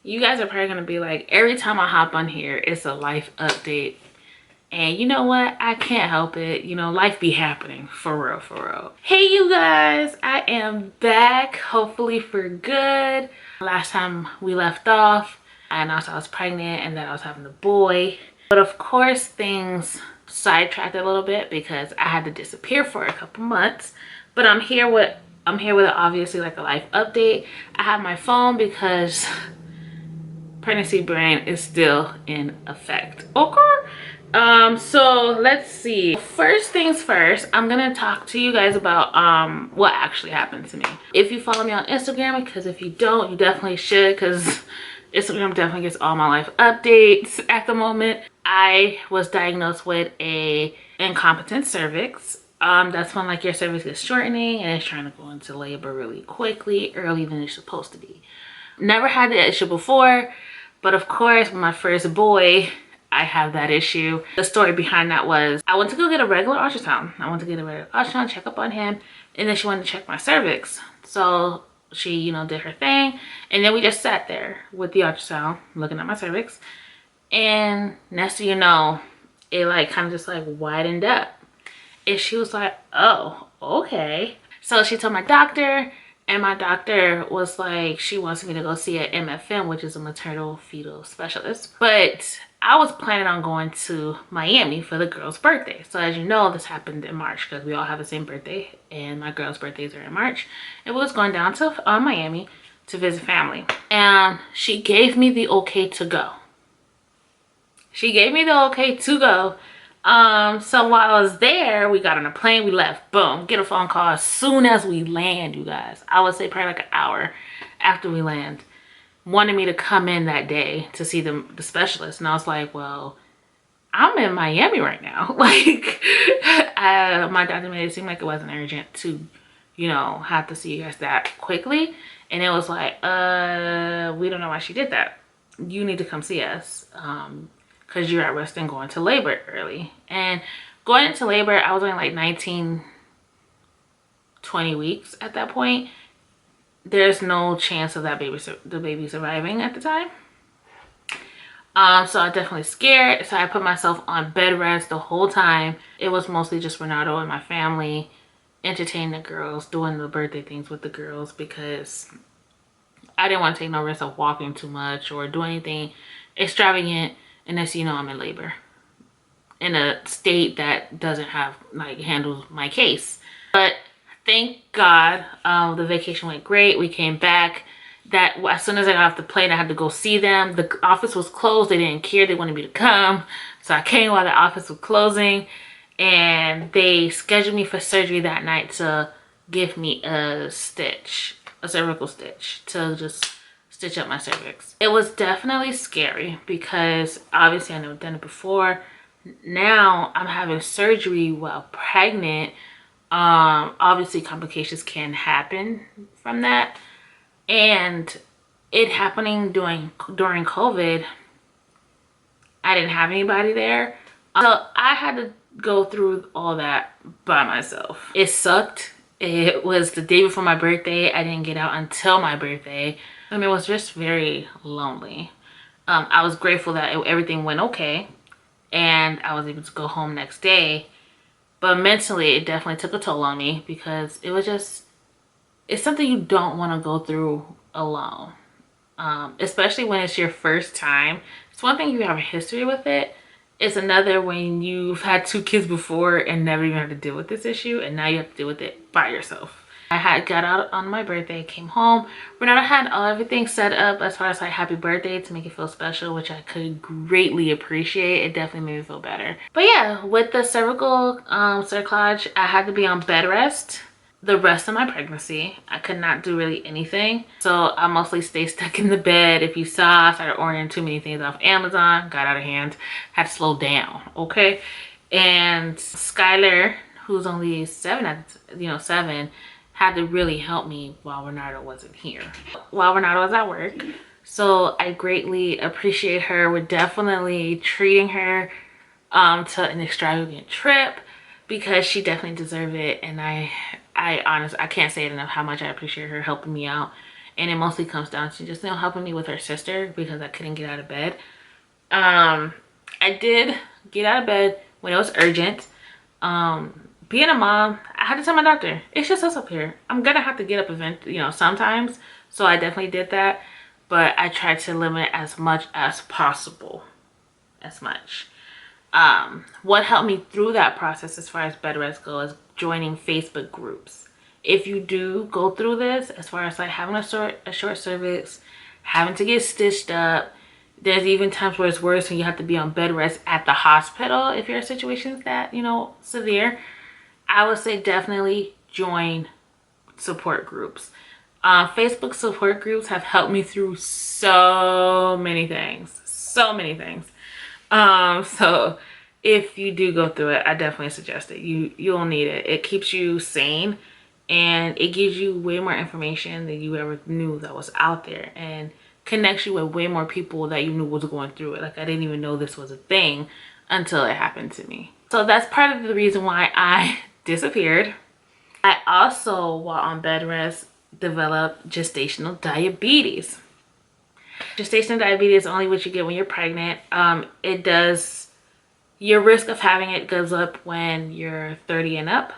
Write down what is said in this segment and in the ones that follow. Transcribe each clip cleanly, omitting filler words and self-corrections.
You guys are probably gonna be like, every time I hop on here, it's a life update. And you know what? I can't help it. You know, life be happening for real, for real. Hey, you guys, I am back, hopefully for good. Last time we left off, I announced I was pregnant and that I was having a boy. But of course, things sidetracked a little bit because I had to disappear for a couple months. But I'm here with obviously like a life update. I have my phone because pregnancy brain is still in effect. Okay. So let's see. First things first, I'm gonna talk to you guys about what actually happened to me. If you follow me on Instagram, because if you don't, you definitely should, because Instagram definitely gets all my life updates at the moment. I was diagnosed with a incompetent cervix. That's when like your cervix is shortening and it's trying to go into labor really quickly, earlier than it's supposed to be. Never had the issue before, but of course, with my first boy, I have that issue. The story behind that was I went to go get a regular ultrasound. Check up on him, and then she wanted to check my cervix. So she, you know, did her thing, and then we just sat there with the ultrasound looking at my cervix, and next thing you know, it like kind of just like widened up, and she was like, oh, okay. So she told my doctor, and my doctor was like, she wants me to go see an MFM, which is a maternal fetal specialist. But I was planning on going to Miami for the girl's birthday. So as you know, this happened in March because we all have the same birthday, and my girl's birthdays are in March. And we was going down to Miami to visit family. And she gave me the okay to go. She gave me the okay to go. So while I was there, we got on a plane, we left, boom, get a phone call as soon as we land, you guys. I would say probably like an hour after we land. Wanted me to come in that day to see the specialist. And I was like, well, I'm in Miami right now. Like, my doctor made it seem like it wasn't urgent to, you know, have to see you guys that quickly. And it was like, we don't know why she did that. You need to come see us. Because you're at risk in going to labor early. And going into labor, I was only like 19, 20 weeks at that point. There's no chance of the baby surviving at the time. So I definitely scared. So I put myself on bed rest the whole time. It was mostly just Renato and my family, entertaining the girls, doing the birthday things with the girls, because I didn't want to take no risk of walking too much or do anything extravagant. And as you know, I'm in labor in a state that doesn't have, like, handles my case. But thank God, the vacation went great. We came back. That as soon as I got off the plane, I had to go see them. The office was closed. They didn't care. They wanted me to come. So I came while the office was closing. And they scheduled me for surgery that night to give me a stitch, a cervical stitch, to just stitch up my cervix. It was definitely scary because obviously I never done it before. Now I'm having surgery while pregnant. Obviously complications can happen from that, and it happening during COVID, I didn't have anybody there, so I had to go through all that by myself. It sucked. It was the day before my birthday. I didn't get out until my birthday. I mean, it was just very lonely. I was grateful that everything went okay and I was able to go home next day. But mentally, it definitely took a toll on me because it was just, it's something you don't want to go through alone. Especially when it's your first time. It's one thing if you have a history with it. It's another when you've had 2 kids before and never even had to deal with this issue, and now you have to deal with it by yourself. I got out on my birthday, came home. Renata had everything set up as far as like happy birthday to make it feel special, which I could greatly appreciate. It definitely made me feel better. But yeah, with the cervical cerclage, I had to be on bed rest the rest of my pregnancy. I could not do really anything. So I mostly stayed stuck in the bed. If you saw, I started ordering too many things off Amazon, got out of hand, had to slow down, okay? And Skylar, who's only 7, had to really help me while Renato wasn't here, while Renato was at work. So I greatly appreciate her. We're definitely treating her to an extravagant trip because she definitely deserved it. And I honestly, I can't say it enough how much I appreciate her helping me out And it mostly comes down to just, you know, helping me with her sister because I couldn't get out of bed. I did get out of bed when it was urgent. Being a mom, I had to tell my doctor, it's just us up here. I'm gonna have to get up you know, sometimes. So I definitely did that, but I tried to limit as much as possible. What helped me through that process as far as bed rest go is joining Facebook groups. If you do go through this, as far as like having a short cervix, having to get stitched up, there's even times where it's worse when you have to be on bed rest at the hospital if your situation is that, you know, severe. I would say definitely join support groups. Facebook support groups have helped me through so many things. So if you do go through it, I definitely suggest it. You'll need it. It keeps you sane and it gives you way more information than you ever knew that was out there, and connects you with way more people that you knew was going through it. Like, I didn't even know this was a thing until it happened to me. So that's part of the reason why I disappeared. I also, while on bed rest, developed gestational diabetes. Gestational diabetes is only what you get when you're pregnant. Your risk of having it goes up when you're 30 and up,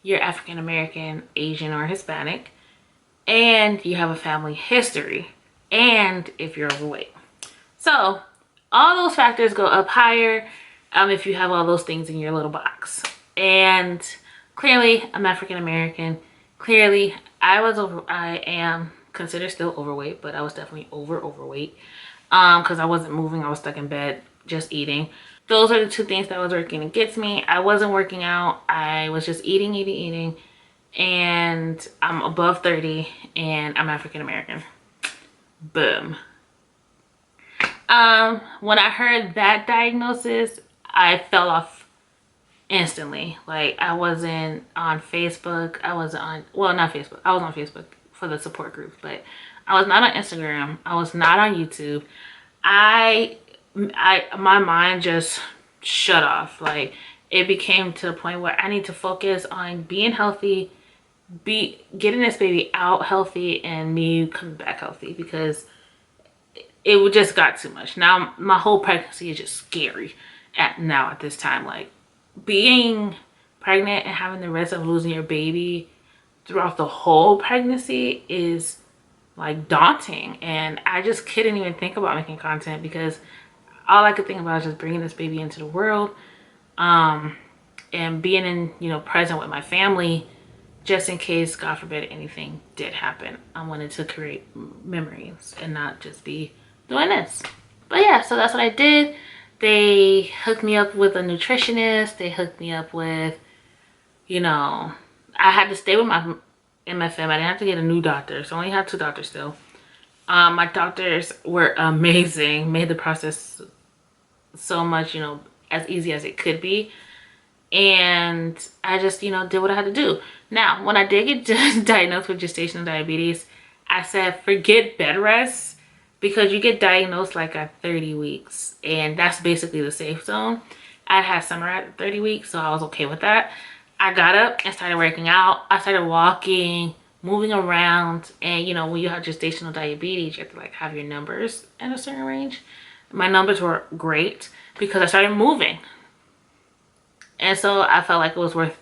you're African American, Asian, or Hispanic, and you have a family history, and if you're overweight. So all those factors go up higher if you have all those things in your little box. And clearly I'm African American. Clearly I am considered still overweight, but I was definitely overweight because I wasn't moving. I was stuck in bed just eating. Those are the two things that was working against me. I wasn't working out. I was just eating, and I'm above 30 and I'm African American. Boom. When I heard that diagnosis, I fell off instantly. Like, I wasn't on Facebook. I was on Facebook for the support group, but I was not on Instagram. I was not on YouTube. My mind just shut off. Like, it became to a point where I need to focus on being healthy, getting this baby out healthy, and me coming back healthy, because it just got too much. Now my whole pregnancy is just scary at this time. Like, being pregnant and having the risk of losing your baby throughout the whole pregnancy is like daunting, and I just couldn't even think about making content because all I could think about is just bringing this baby into the world, and being present with my family just in case, God forbid, anything did happen. I wanted to create memories and not just be doing this. But yeah, so that's what I did. They hooked me up with a nutritionist. They hooked me up with, I had to stay with my MFM. I didn't have to get a new doctor, so I only have 2 doctors still. My doctors were amazing, made the process so much, as easy as it could be. And I just, did what I had to do. Now, when I did get diagnosed with gestational diabetes, I said, forget bed rest, because you get diagnosed like at 30 weeks. And that's basically the safe zone. I had summer at 30 weeks, so I was okay with that. I got up and started working out. I started walking, moving around. And, when you have gestational diabetes, you have to have your numbers in a certain range. My numbers were great because I started moving. And so I felt like it was worth,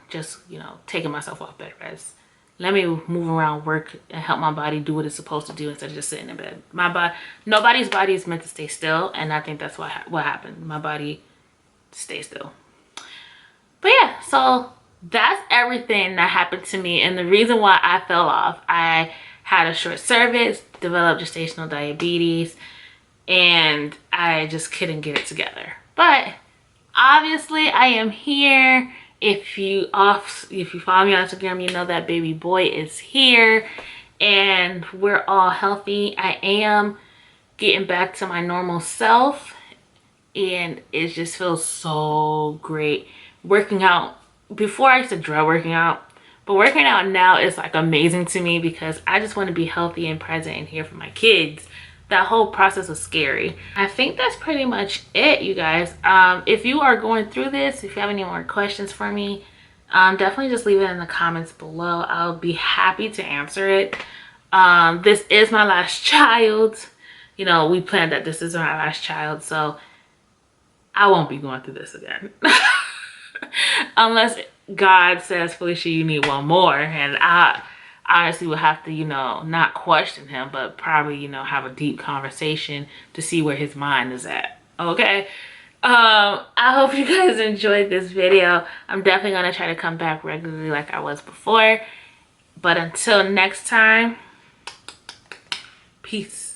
just, taking myself off bed rest. Let me move around, work, and help my body do what it's supposed to do instead of just sitting in bed. Nobody's body is meant to stay still, and I think that's what happened. My body stayed still. But yeah, so that's everything that happened to me, and the reason why I fell off. I had a short cervix, developed gestational diabetes, and I just couldn't get it together. But obviously, I am here. If you follow me on Instagram, you know that baby boy is here and we're all healthy. I am getting back to my normal self, and it just feels so great. Working out, before I used to dread working out, but working out now is amazing to me because I just want to be healthy and present and here for my kids. That whole process was scary. I think that's pretty much it, you guys. If you are going through this, if you have any more questions for me, definitely just leave it in the comments below. I'll be happy to answer it. This is my last child. You know, we planned that this is my last child, so I won't be going through this again. Unless God says, Felicia, you need one more. And I honestly would have to, you know, not question him, but probably, you know, have a deep conversation to see where his mind is at. Okay. I hope you guys enjoyed this video. I'm definitely going to try to come back regularly like I was before. But until next time, peace.